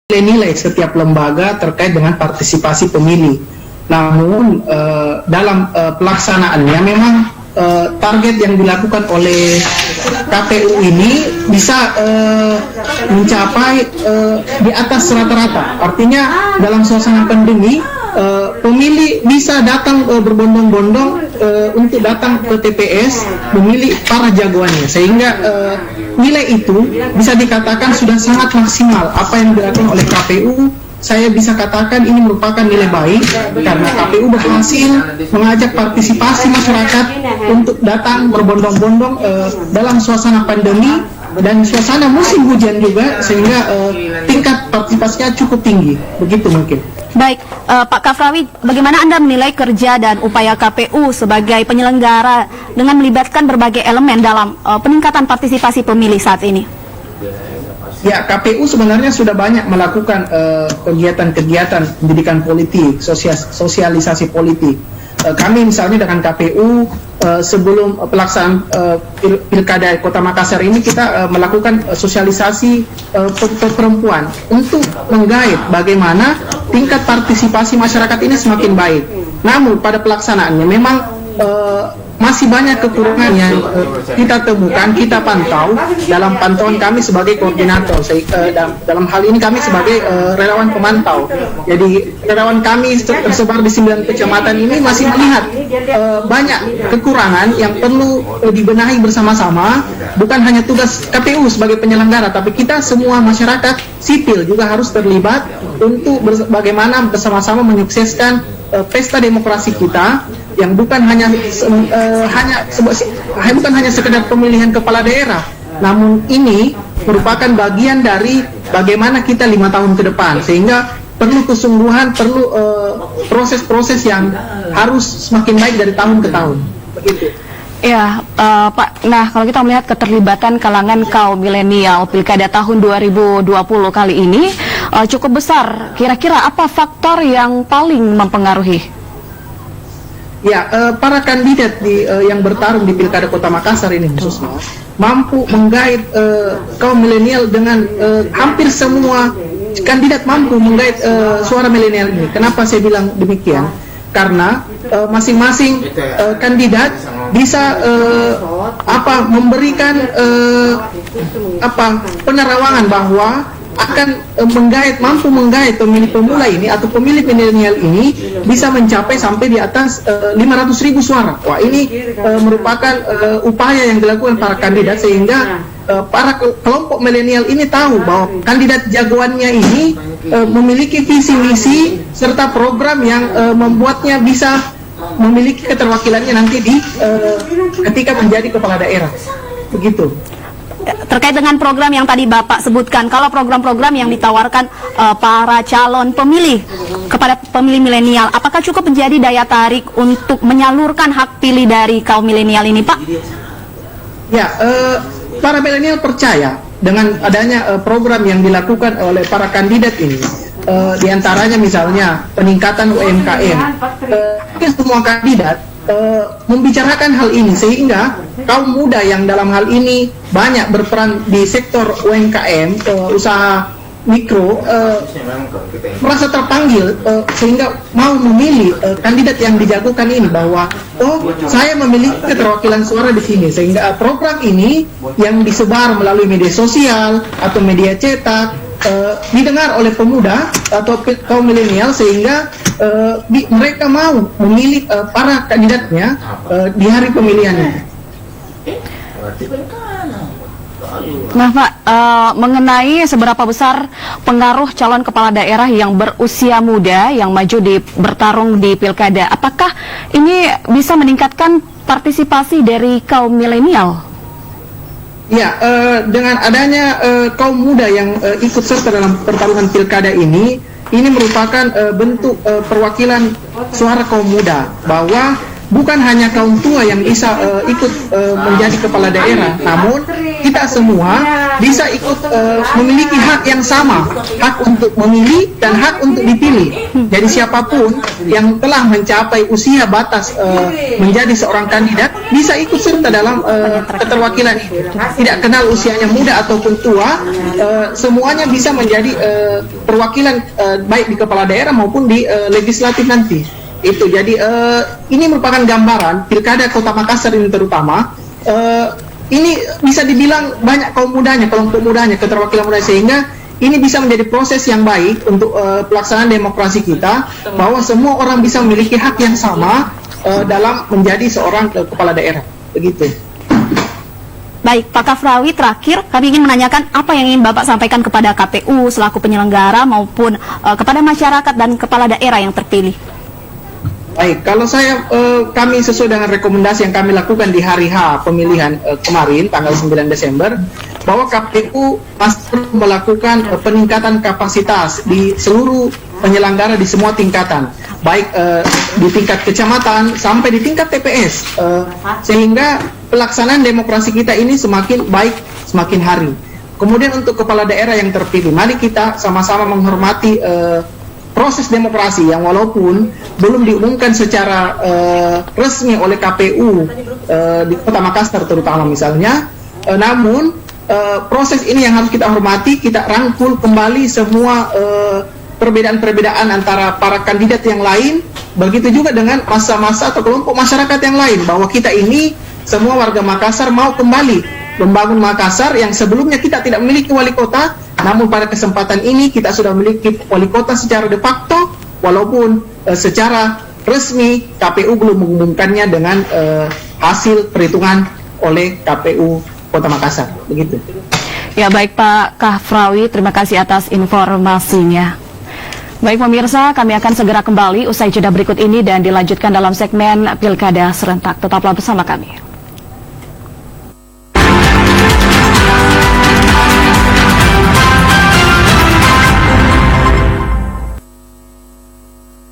nilai-nilai setiap lembaga terkait dengan partisipasi pemilih. Namun dalam pelaksanaannya memang target yang dilakukan oleh KPU ini bisa mencapai di atas rata-rata. Artinya dalam suasana pandemi pemilih bisa datang berbondong-bondong untuk datang ke TPS memilih para jagoannya, sehingga nilai itu bisa dikatakan sudah sangat maksimal. Apa yang dilakukan oleh KPU, saya bisa katakan ini merupakan nilai baik karena KPU berhasil mengajak partisipasi masyarakat untuk datang berbondong-bondong dalam suasana pandemi dan suasana musim hujan juga, sehingga tingkat partisipasinya cukup tinggi. Begitu mungkin. Baik, Pak Kafrawi, bagaimana Anda menilai kerja dan upaya KPU sebagai penyelenggara dengan melibatkan berbagai elemen dalam peningkatan partisipasi pemilih saat ini? Ya, KPU sebenarnya sudah banyak melakukan kegiatan-kegiatan pendidikan politik, sosialisasi politik. Kami misalnya dengan KPU sebelum pelaksanaan Pilkada Kota Makassar ini kita melakukan sosialisasi perempuan untuk menggait bagaimana tingkat partisipasi masyarakat ini semakin baik. Namun pada pelaksanaannya memang masih banyak kekurangan yang kita temukan, kita pantau dalam pantauan kami sebagai koordinator. Dalam hal ini kami sebagai relawan pemantau. Jadi relawan kami tersebar di 9 kecamatan ini masih melihat banyak kekurangan yang perlu dibenahi bersama-sama. Bukan hanya tugas KPU sebagai penyelenggara, tapi kita semua masyarakat sipil juga harus terlibat untuk bagaimana bersama-sama menyukseskan pesta demokrasi kita yang bukan hanya sekedar pemilihan kepala daerah, namun ini merupakan bagian dari bagaimana kita 5 tahun ke depan, sehingga perlu kesungguhan, perlu proses-proses yang harus semakin baik dari tahun ke tahun. Begitu. Ya, Pak. Nah, kalau kita melihat keterlibatan kalangan kaum milenial Pilkada tahun 2020 kali ini cukup besar. Kira-kira apa faktor yang paling mempengaruhi? Ya, para kandidat yang bertarung di Pilkada Kota Makassar ini khususnya mampu menggait kaum milenial dengan hampir semua kandidat mampu menggait suara milenial ini. Kenapa saya bilang demikian? Karena masing-masing kandidat bisa memberikan penerawangan bahwa akan mampu menggait pemilih pemula ini atau pemilih milenial ini bisa mencapai sampai di atas 500.000 suara. Wah, ini merupakan upaya yang dilakukan para kandidat, sehingga para kelompok milenial ini tahu bahwa kandidat jagoannya ini memiliki visi misi serta program yang membuatnya bisa memiliki keterwakilannya nanti ketika menjadi kepala daerah. Begitu. Terkait dengan program yang tadi Bapak sebutkan, kalau program-program yang ditawarkan para calon pemilih kepada pemilih milenial, apakah cukup menjadi daya tarik untuk menyalurkan hak pilih dari kaum milenial ini, Pak? Ya, para milenial percaya dengan adanya program yang dilakukan oleh para kandidat ini. Di antaranya misalnya peningkatan UMKM. Semua kandidat membicarakan hal ini, sehingga kaum muda yang dalam hal ini banyak berperan di sektor UMKM, usaha mikro, merasa terpanggil sehingga mau memilih kandidat yang dijagokan ini, bahwa saya memiliki keterwakilan suara di sini, sehingga program ini yang disebar melalui media sosial atau media cetak didengar oleh pemuda atau kaum milenial, sehingga mereka mau memilih para kandidatnya di hari pemilihan ini. Nah, Pak, mengenai seberapa besar pengaruh calon kepala daerah yang berusia muda yang maju bertarung di Pilkada, apakah ini bisa meningkatkan partisipasi dari kaum milenial? Ya, dengan adanya kaum muda yang ikut serta dalam pertarungan Pilkada ini merupakan bentuk perwakilan suara kaum muda, bahwa bukan hanya kaum tua yang bisa ikut menjadi kepala daerah, namun kita semua bisa ikut memiliki hak yang sama, hak untuk memilih dan hak untuk dipilih. Jadi siapapun yang telah mencapai usia batas menjadi seorang kandidat bisa ikut serta dalam keterwakilan itu. Tidak kenal usianya muda ataupun tua, semuanya bisa menjadi perwakilan baik di kepala daerah maupun di legislatif nanti. Itu jadi ini merupakan gambaran pilkada Kota Makassar ini terutama ini bisa dibilang banyak kaum mudanya, kelompok mudanya, keterwakilan muda, sehingga ini bisa menjadi proses yang baik untuk pelaksanaan demokrasi kita, bahwa semua orang bisa memiliki hak yang sama dalam menjadi seorang kepala daerah. Begitu. Baik, Pak Kafrawi, terakhir kami ingin menanyakan apa yang ingin Bapak sampaikan kepada KPU selaku penyelenggara maupun kepada masyarakat dan kepala daerah yang terpilih. Baik, kalau kami sesuai dengan rekomendasi yang kami lakukan di hari H pemilihan kemarin, tanggal 9 Desember, bahwa KPU masih melakukan peningkatan kapasitas di seluruh penyelenggara di semua tingkatan, baik di tingkat kecamatan sampai di tingkat TPS, sehingga pelaksanaan demokrasi kita ini semakin baik, semakin hari. Kemudian untuk kepala daerah yang terpilih, mari kita sama-sama menghormati proses demokrasi yang walaupun belum diumumkan secara resmi oleh KPU di Kota Makassar terutama misalnya, namun proses ini yang harus kita hormati, kita rangkul kembali semua perbedaan-perbedaan antara para kandidat yang lain, begitu juga dengan masa-masa atau kelompok masyarakat yang lain, bahwa kita ini semua warga Makassar mau kembali membangun Makassar yang sebelumnya kita tidak memiliki wali kota, namun pada kesempatan ini kita sudah memiliki wali kota secara de facto, walaupun secara resmi KPU belum mengumumkannya dengan hasil perhitungan oleh KPU Kota Makassar. Begitu. Ya, baik Pak Kafrawi, terima kasih atas informasinya. Baik pemirsa, kami akan segera kembali usai jeda berikut ini dan dilanjutkan dalam segmen Pilkada Serentak. Tetaplah bersama kami.